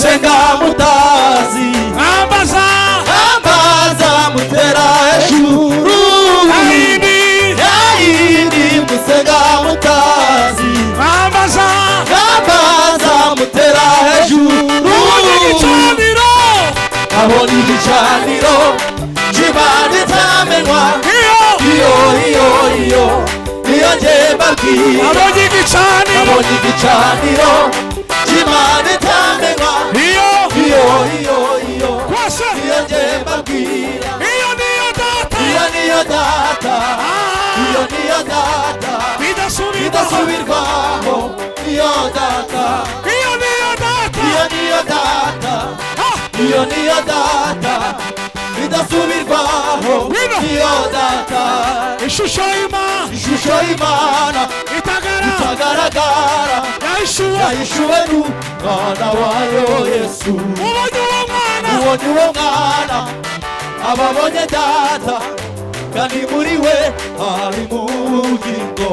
musenga mutazi ambaza mutera hejuru yayindi musenga mutazi ambaza mutera hejuru abona igicaniro cy'Imana itamenwa iyo njye mbabwira abonye igicaniro cy'Imana itamenwa iyo njye mbabwira iyo niyo data bidasubirwaho iyo niyo data bidasubirwaho iyo data ishusho y'Imana itagaragara yahishuwe n'umwana wayo Yesu ubonye uwo mwana ababonye data kandi muri we hari ubugingo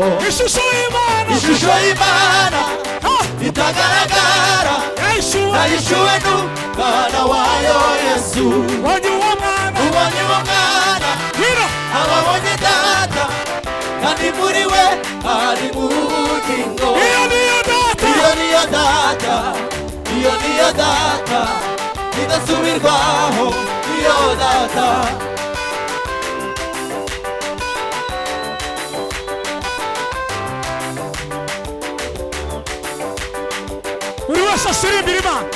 ishusho y'Imana itagaragara yahishuwe n'umwana wayo Yesu ubonye uwo mwana ababonye data kandi muri we hari ubugingo iyo niyo data idasubirwaho iyo data buri wese asirimbira Imana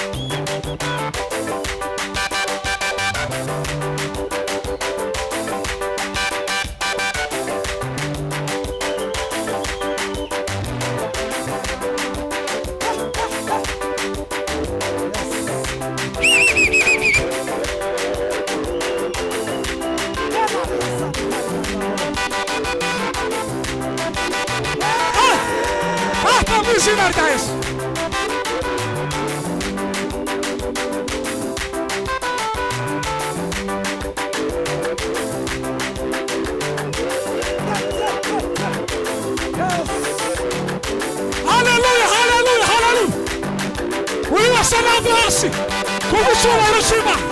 mu izina rya Yesu haleluya uri wese nava hasi kubw'icyubahiro cy'Imana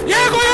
yego